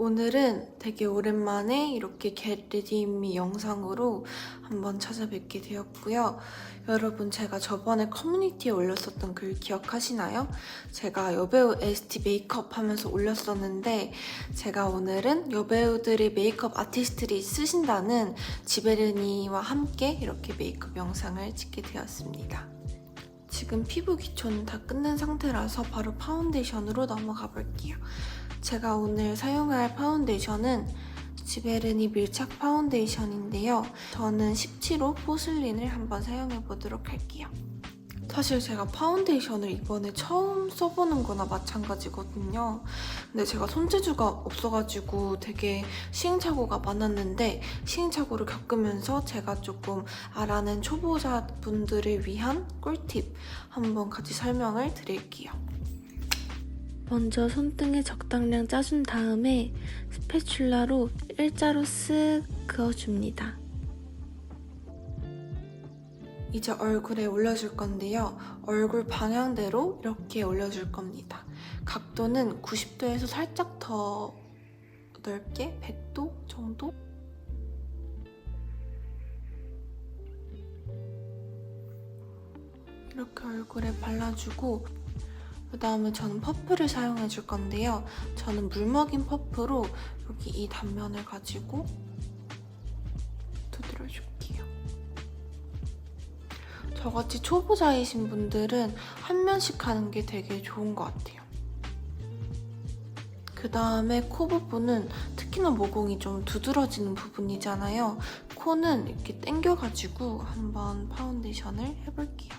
오늘은 되게 오랜만에 이렇게 Get Ready With Me 영상으로 한번 찾아뵙게 되었고요. 여러분, 제가 저번에 커뮤니티에 올렸었던 글 기억하시나요? 제가 여배우 ST 메이크업 하면서 올렸었는데, 제가 오늘은 여배우들의 메이크업 아티스트들이 쓰신다는 지베르니와 함께 이렇게 메이크업 영상을 찍게 되었습니다. 지금 피부 기초는 다 끝낸 상태라서 바로 파운데이션으로 넘어가 볼게요. 제가 오늘 사용할 파운데이션은 지베르니 밀착 파운데이션인데요. 저는 17호 포슬린을 한번 사용해 보도록 할게요. 사실 제가 파운데이션을 이번에 처음 써보는 거나 마찬가지거든요. 근데 제가 손재주가 없어가지고 되게 시행착오가 많았는데, 시행착오를 겪으면서 제가 조금 알아낸 초보자분들을 위한 꿀팁 한번 같이 설명을 드릴게요. 먼저 손등에 적당량 짜준 다음에 스패츌라로 일자로 쓱 그어줍니다. 이제 얼굴에 올려줄 건데요. 얼굴 방향대로 이렇게 올려줄 겁니다. 각도는 90도에서 살짝 더 넓게 100도 정도? 이렇게 얼굴에 발라주고, 그 다음에 저는 퍼프를 사용해 줄 건데요. 저는 물먹인 퍼프로 여기 이 단면을 가지고 두드려 줄게요. 저같이 초보자이신 분들은 한 면씩 하는 게 되게 좋은 것 같아요. 그 다음에 코 부분은 특히나 모공이 좀 두드러지는 부분이잖아요. 코는 이렇게 당겨가지고 한번 파운데이션을 해볼게요.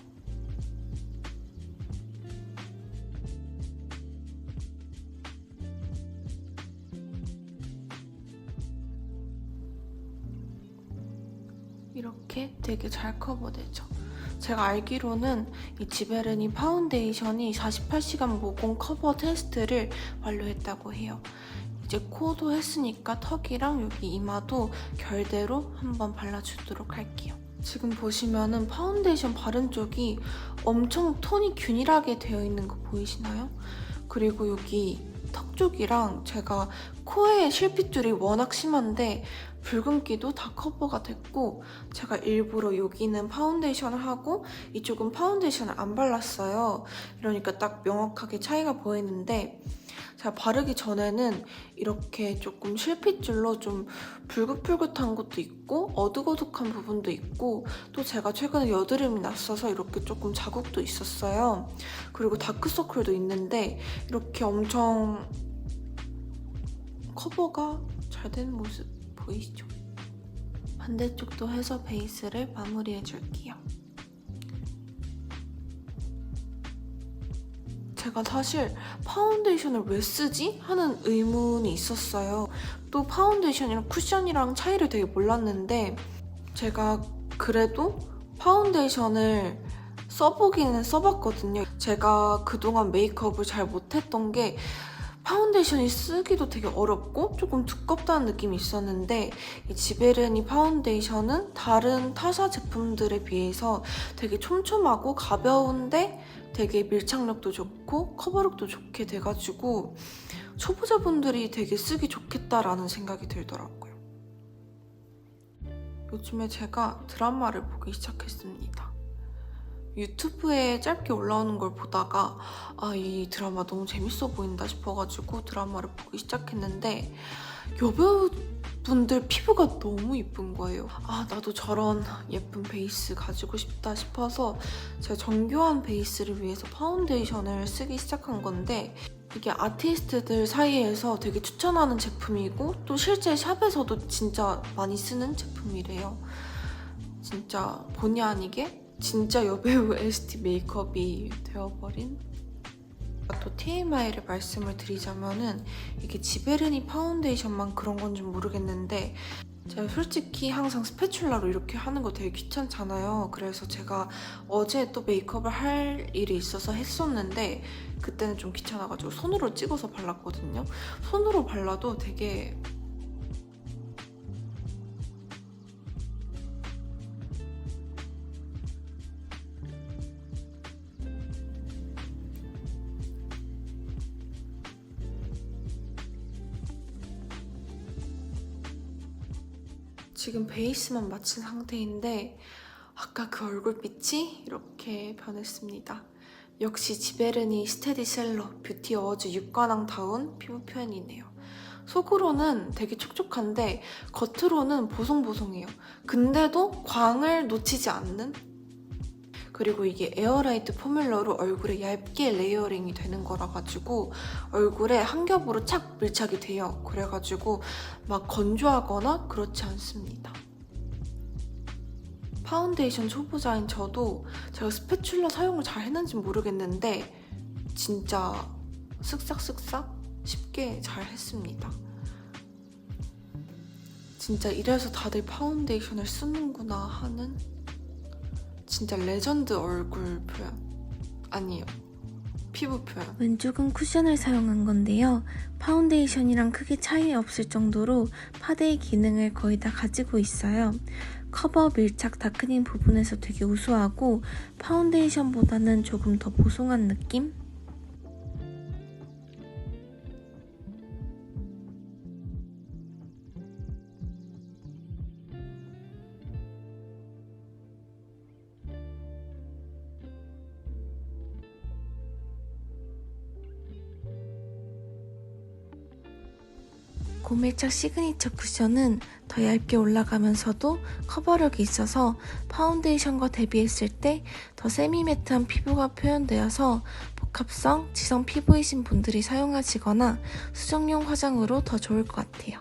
이렇게 되게 잘 커버되죠. 제가 알기로는 이 지베르니 파운데이션이 48시간 모공 커버 테스트를 완료했다고 해요. 이제 코도 했으니까 턱이랑 여기 이마도 결대로 한번 발라주도록 할게요. 지금 보시면은 파운데이션 바른 쪽이 엄청 톤이 균일하게 되어 있는 거 보이시나요? 그리고 여기 턱 쪽이랑 제가 코에 실핏줄이 워낙 심한데 붉은기도 다 커버가 됐고, 제가 일부러 여기는 파운데이션을 하고 이쪽은 파운데이션을 안 발랐어요. 이러니까 딱 명확하게 차이가 보이는데, 제가 바르기 전에는 이렇게 조금 실핏줄로 좀 붉긋붉긋한 것도 있고 어둑어둑한 부분도 있고, 또 제가 최근에 여드름이 났어서 이렇게 조금 자국도 있었어요. 그리고 다크서클도 있는데 이렇게 엄청 커버가 잘 되는 모습 보이시죠? 반대쪽도 해서 베이스를 마무리해줄게요. 제가 사실 파운데이션을 왜 쓰지? 하는 의문이 있었어요. 또 파운데이션이랑 쿠션이랑 차이를 되게 몰랐는데, 제가 그래도 파운데이션을 써보기는 써봤거든요. 제가 그동안 메이크업을 잘 못했던 게 파운데이션이 쓰기도 되게 어렵고 조금 두껍다는 느낌이 있었는데, 이 지베르니 파운데이션은 다른 타사 제품들에 비해서 되게 촘촘하고 가벼운데 되게 밀착력도 좋고 커버력도 좋게 돼가지고 초보자분들이 되게 쓰기 좋겠다라는 생각이 들더라고요. 요즘에 제가 드라마를 보기 시작했습니다. 유튜브에 짧게 올라오는 걸 보다가 이 드라마 너무 재밌어 보인다 싶어가지고 드라마를 보기 시작했는데, 여배우분들 피부가 너무 예쁜 거예요. 나도 저런 예쁜 베이스 가지고 싶다 싶어서 제가 정교한 베이스를 위해서 파운데이션을 쓰기 시작한 건데, 이게 아티스트들 사이에서 되게 추천하는 제품이고 또 실제 샵에서도 진짜 많이 쓰는 제품이래요. 진짜 본의 아니게 진짜 여배우 ST 메이크업이 되어버린? 또 TMI를 말씀을 드리자면은, 이게 지베르니 파운데이션만 그런 건지 모르겠는데, 제가 솔직히 항상 스패츌라로 이렇게 하는 거 되게 귀찮잖아요. 그래서 제가 어제 또 메이크업을 할 일이 있어서 했었는데, 그때는 좀 귀찮아가지고 손으로 찍어서 발랐거든요. 손으로 발라도 되게 지금 베이스만 마친 상태인데 아까 그 얼굴빛이 이렇게 변했습니다. 역시 지베르니 스테디셀러 뷰티 어워즈 6관왕다운 피부 표현이네요. 속으로는 되게 촉촉한데 겉으로는 보송보송해요. 근데도 광을 놓치지 않는? 그리고 이게 에어라이트 포뮬러로 얼굴에 얇게 레이어링이 되는 거라 가지고 얼굴에 한 겹으로 착 밀착이 돼요. 그래가지고 막 건조하거나 그렇지 않습니다. 파운데이션 초보자인 저도 제가 스패츌러 사용을 잘 했는지 모르겠는데 진짜 쓱싹쓱싹 쉽게 잘 했습니다. 진짜 이래서 다들 파운데이션을 쓰는구나 하는 진짜 레전드 얼굴 표현. 아니에요. 피부 표현. 왼쪽은 쿠션을 사용한 건데요. 파운데이션이랑 크게 차이 없을 정도로 파데의 기능을 거의 다 가지고 있어요. 커버, 밀착, 다크닝 부분에서 되게 우수하고 파운데이션보다는 조금 더 보송한 느낌? 고밀착 시그니처 쿠션은 더 얇게 올라가면서도 커버력이 있어서 파운데이션과 대비했을 때 더 세미매트한 피부가 표현되어서 복합성, 지성 피부이신 분들이 사용하시거나 수정용 화장으로 더 좋을 것 같아요.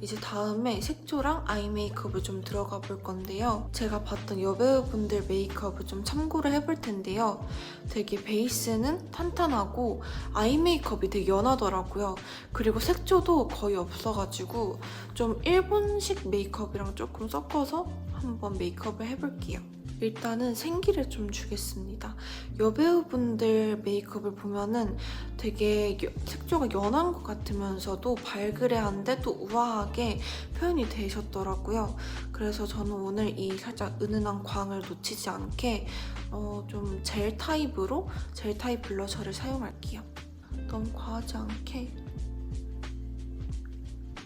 이제 다음에 색조랑 아이 메이크업을 좀 들어가 볼 건데요. 제가 봤던 여배우분들 메이크업을 좀 참고를 해볼 텐데요. 되게 베이스는 탄탄하고 아이 메이크업이 되게 연하더라고요. 그리고 색조도 거의 없어가지고 좀 일본식 메이크업이랑 조금 섞어서 한번 메이크업을 해볼게요. 일단은 생기를 좀 주겠습니다. 여배우분들 메이크업을 보면은 되게 색조가 연한 것 같으면서도 발그레한데 또 우아하게 표현이 되셨더라고요. 그래서 저는 오늘 이 살짝 은은한 광을 놓치지 않게 좀 젤 타입 블러셔를 사용할게요. 너무 과하지 않게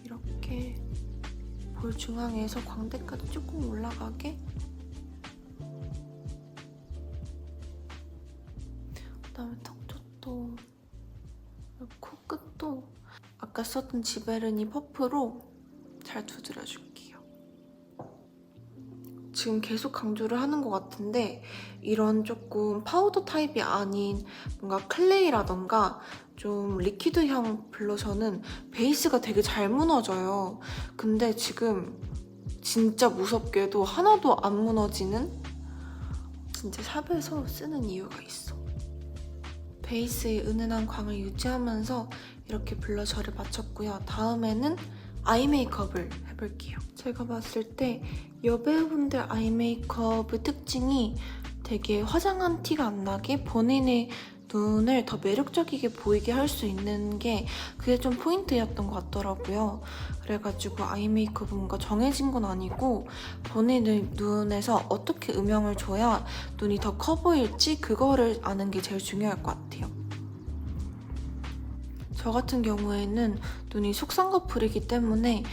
이렇게 볼 중앙에서 광대까지 조금 올라가게 그다음에 턱쪽도 코끝도 아까 썼던 지베르니 퍼프로 잘 두드려줄게요. 지금 계속 강조를 하는 것 같은데 이런 조금 파우더 타입이 아닌 뭔가 클레이라던가 좀 리퀴드형 블러셔는 베이스가 되게 잘 무너져요. 근데 지금 진짜 무섭게도 하나도 안 무너지는 진짜 샵에서 쓰는 이유가 있어. 베이스의 은은한 광을 유지하면서 이렇게 블러셔를 맞췄고요. 다음에는 아이 메이크업을 해볼게요. 제가 봤을 때 여배우분들 아이 메이크업의 특징이 되게 화장한 티가 안 나게 본인의 눈을 더 매력적이게 보이게 할 수 있는 게 그게 좀 포인트였던 것 같더라고요. 그래가지고 아이 메이크업은 뭔가 정해진 건 아니고 본인의 눈에서 어떻게 음영을 줘야 눈이 더 커 보일지 그거를 아는 게 제일 중요할 것 같아요. 저 같은 경우에는 눈이 속쌍꺼풀이기 때문에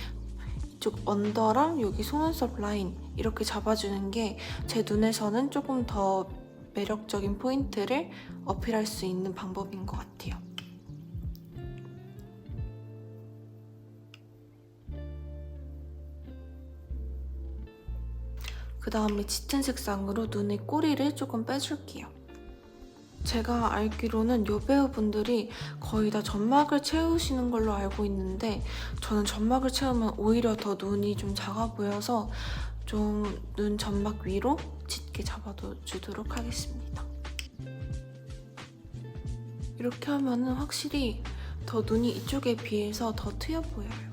이쪽 언더랑 여기 속눈썹 라인 이렇게 잡아주는 게 제 눈에서는 조금 더 매력적인 포인트를 어필할 수 있는 방법인 것 같아요. 그 다음에 짙은 색상으로 눈의 꼬리를 조금 빼줄게요. 제가 알기로는 여배우분들이 거의 다 점막을 채우시는 걸로 알고 있는데 저는 점막을 채우면 오히려 더 눈이 좀 작아 보여서 좀 눈 점막 위로 짙게 잡아주도록 하겠습니다. 이렇게 하면은 확실히 더 눈이 이쪽에 비해서 더 트여 보여요.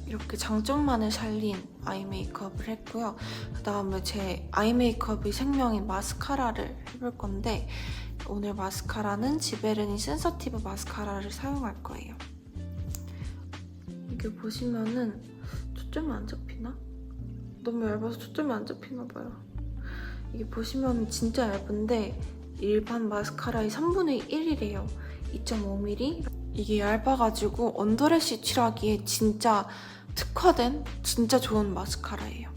이렇게 장점만을 살린 아이 메이크업을 했고요. 그 다음에 제 아이 메이크업의 생명인 마스카라를 해볼 건데 오늘 마스카라는 지베르니 센서티브 마스카라를 사용할 거예요. 이게 보시면은 초점이 안 잡히나? 너무 얇아서 초점이 안 잡히나 봐요. 이게 보시면 진짜 얇은데 일반 마스카라의 3분의 1이래요. 2.5mm? 이게 얇아가지고 언더래쉬 칠하기에 진짜 특화된 진짜 좋은 마스카라예요.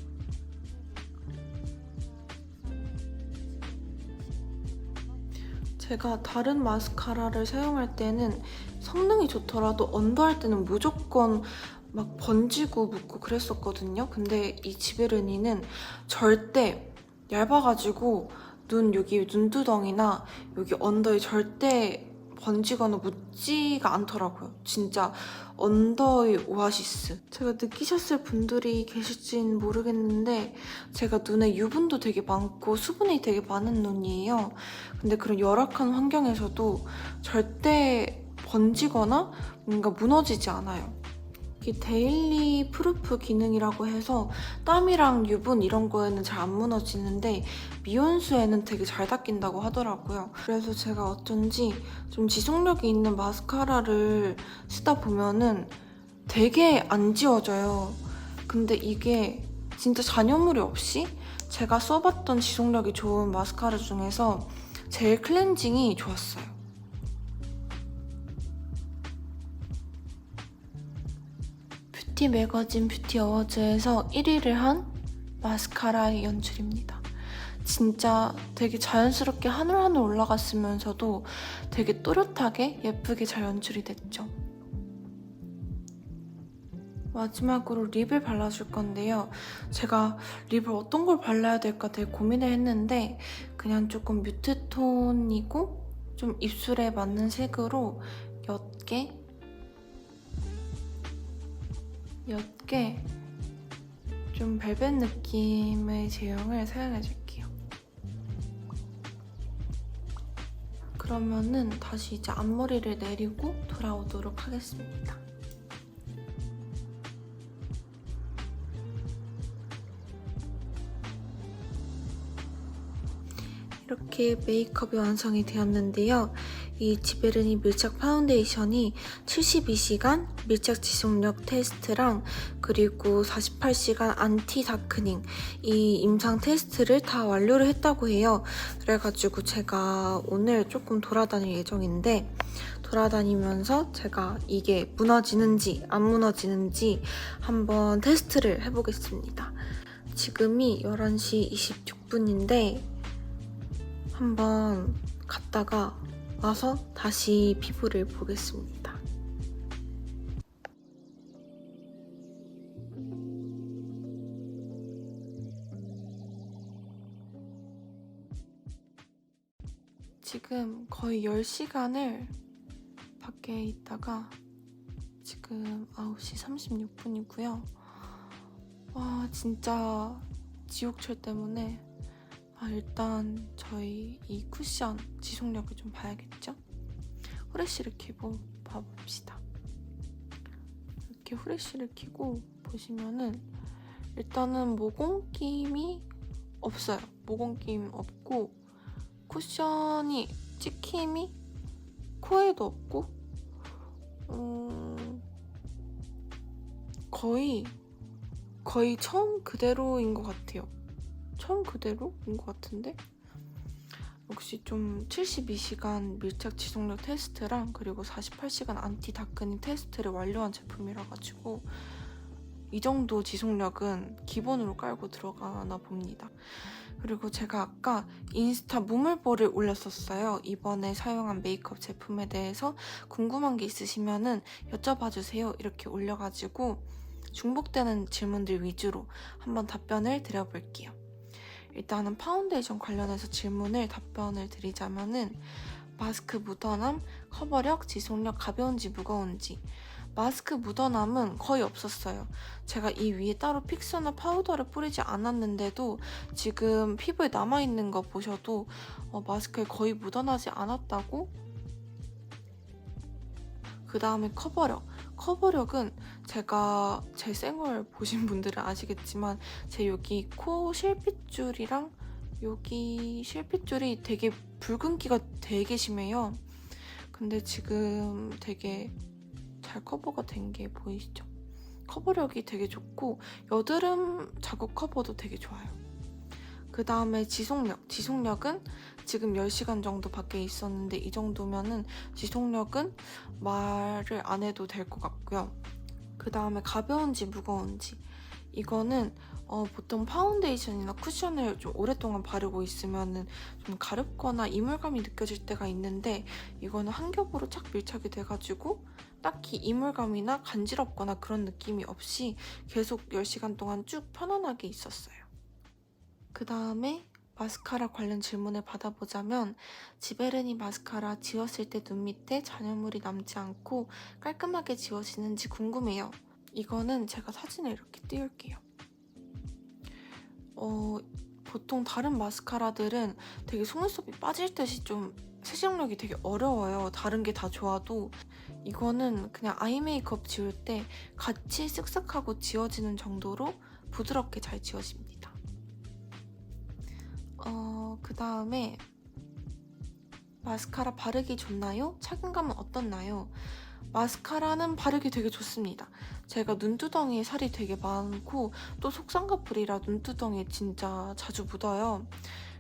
제가 다른 마스카라를 사용할 때는 성능이 좋더라도 언더할 때는 무조건 막 번지고 묻고 그랬었거든요. 근데 이 지베르니는 절대 얇아가지고 눈 여기 눈두덩이나 여기 언더에 절대 번지거나 묻지가 않더라고요. 진짜 언더의 오아시스. 제가 느끼셨을 분들이 계실진 모르겠는데 제가 눈에 유분도 되게 많고 수분이 되게 많은 눈이에요. 근데 그런 열악한 환경에서도 절대 번지거나 뭔가 무너지지 않아요. 이게 데일리 프루프 기능이라고 해서 땀이랑 유분 이런 거에는 잘 안 무너지는데 미온수에는 되게 잘 닦인다고 하더라고요. 그래서 제가 어쩐지 좀 지속력이 있는 마스카라를 쓰다 보면은 되게 안 지워져요. 근데 이게 진짜 잔여물이 없이 제가 써봤던 지속력이 좋은 마스카라 중에서 제일 클렌징이 좋았어요. 뷰티 매거진 뷰티 어워즈에서 1위를 한 마스카라의 연출입니다. 진짜 되게 자연스럽게 하늘 올라갔으면서도 되게 또렷하게 예쁘게 잘 연출이 됐죠. 마지막으로 립을 발라줄 건데요. 제가 립을 어떤 걸 발라야 될까 되게 고민을 했는데 그냥 조금 뮤트 톤이고 좀 입술에 맞는 색으로 옅게 좀 벨벳 느낌의 제형을 사용해줄게요. 그러면은 다시 이제 앞머리를 내리고 돌아오도록 하겠습니다. 이렇게 메이크업이 완성이 되었는데요. 이 지베르니 밀착 파운데이션이 72시간 밀착 지속력 테스트랑 그리고 48시간 안티 다크닝 이 임상 테스트를 다 완료를 했다고 해요. 그래가지고 제가 오늘 조금 돌아다닐 예정인데 돌아다니면서 제가 이게 무너지는지 안 무너지는지 한번 테스트를 해보겠습니다. 지금이 11시 26분인데 한번 갔다가 와서 다시 피부를 보겠습니다. 지금 거의 10시간을 밖에 있다가 지금 9시 36분이고요. 와, 진짜 지옥철 때문에 일단 저희 이 쿠션 지속력을 좀 봐야겠죠? 후레쉬를 켜고 봐봅시다. 이렇게 후레쉬를 켜고 보시면은 일단은 모공김이 없어요. 모공김 없고 쿠션이 찍힘이 코에도 없고 거의 처음 그대로인 것 같아요. 처음 그대로인 것 같은데? 역시 좀 72시간 밀착 지속력 테스트랑 그리고 48시간 안티 다크닝 테스트를 완료한 제품이라 가지고 이 정도 지속력은 기본으로 깔고 들어가나 봅니다. 그리고 제가 아까 인스타 무물보를 올렸었어요. 이번에 사용한 메이크업 제품에 대해서 궁금한 게 있으시면은 여쭤봐 주세요. 이렇게 올려가지고 중복되는 질문들 위주로 한번 답변을 드려볼게요. 일단은 파운데이션 관련해서 답변을 드리자면은 마스크 묻어남, 커버력, 지속력 가벼운지 무거운지. 마스크 묻어남은 거의 없었어요. 제가 이 위에 따로 픽서나 파우더를 뿌리지 않았는데도 지금 피부에 남아있는 거 보셔도 마스크에 거의 묻어나지 않았다고? 그 다음에 커버력은 제가 제 생얼 보신 분들은 아시겠지만 제 여기 코 실핏줄이랑 여기 실핏줄이 되게 붉은기가 되게 심해요. 근데 지금 되게 잘 커버가 된 게 보이시죠? 커버력이 되게 좋고 여드름 자국 커버도 되게 좋아요. 그 다음에 지속력은 지금 10시간 정도 밖에 있었는데 이 정도면은 지속력은 말을 안 해도 될 것 같고요. 그 다음에 가벼운지 무거운지. 이거는 보통 파운데이션이나 쿠션을 좀 오랫동안 바르고 있으면은 좀 가렵거나 이물감이 느껴질 때가 있는데, 이거는 한 겹으로 착 밀착이 돼가지고 딱히 이물감이나 간지럽거나 그런 느낌이 없이 계속 10시간 동안 쭉 편안하게 있었어요. 그 다음에 마스카라 관련 질문을 받아보자면, 지베르니 마스카라 지웠을 때 눈 밑에 잔여물이 남지 않고 깔끔하게 지워지는지 궁금해요. 이거는 제가 사진을 이렇게 띄울게요. 보통 다른 마스카라들은 되게 속눈썹이 빠질 듯이 좀 세정력이 되게 어려워요. 다른 게 다 좋아도. 이거는 그냥 아이 메이크업 지울 때 같이 쓱쓱하고 지워지는 정도로 부드럽게 잘 지워집니다. 그 다음에 마스카라 바르기 좋나요? 착용감은 어떻나요? 마스카라는 바르기 되게 좋습니다. 제가 눈두덩이에 살이 되게 많고 또 속쌍꺼풀이라 눈두덩이에 진짜 자주 묻어요.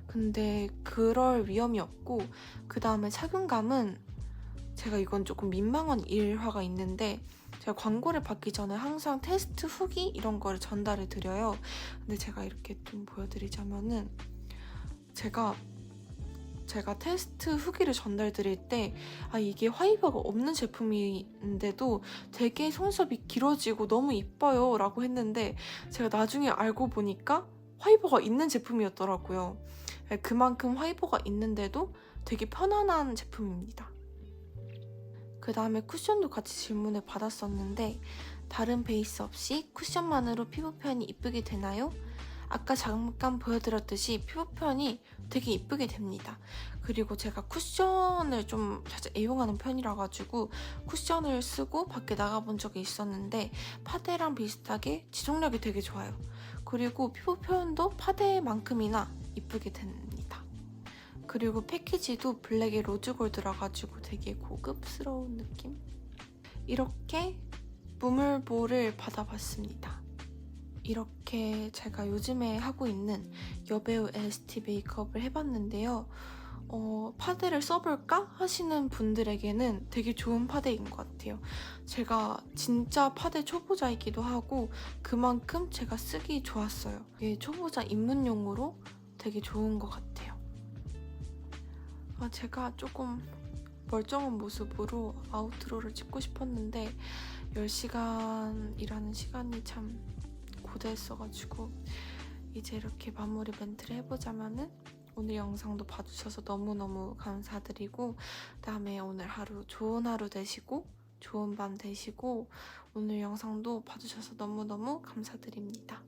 근데 그럴 위험이 없고, 그 다음에 착용감은 제가 이건 조금 민망한 일화가 있는데, 제가 광고를 받기 전에 항상 테스트 후기 이런 거를 전달해 드려요. 근데 제가 이렇게 좀 보여드리자면은, 제가 테스트 후기를 전달 드릴 때 이게 화이버가 없는 제품인데도 되게 속눈썹이 길어지고 너무 이뻐요 라고 했는데, 제가 나중에 알고 보니까 화이버가 있는 제품이었더라고요. 그만큼 화이버가 있는데도 되게 편안한 제품입니다. 그 다음에 쿠션도 같이 질문을 받았었는데, 다른 베이스 없이 쿠션만으로 피부 표현이 이쁘게 되나요? 아까 잠깐 보여드렸듯이 피부 표현이 되게 이쁘게 됩니다. 그리고 제가 쿠션을 좀 살짝 애용하는 편이라 가지고 쿠션을 쓰고 밖에 나가본 적이 있었는데, 파데랑 비슷하게 지속력이 되게 좋아요. 그리고 피부 표현도 파데만큼이나 이쁘게 됩니다. 그리고 패키지도 블랙에 로즈골드라 가지고 되게 고급스러운 느낌? 이렇게 무물보를 받아봤습니다. 이렇게 제가 요즘에 하고 있는 여배우 LST 메이크업을 해봤는데요. 파데를 써볼까 하시는 분들에게는 되게 좋은 파데인 것 같아요. 제가 진짜 파데 초보자이기도 하고 그만큼 제가 쓰기 좋았어요. 이게 초보자 입문용으로 되게 좋은 것 같아요. 제가 조금 멀쩡한 모습으로 아우트로를 찍고 싶었는데 10시간이라는 시간이 참 고대했어가지고 이제 이렇게 마무리 멘트를 해보자면은, 오늘 영상도 봐주셔서 너무너무 감사드리고, 그다음에 오늘 하루 좋은 하루 되시고 좋은 밤 되시고, 오늘 영상도 봐주셔서 너무너무 감사드립니다.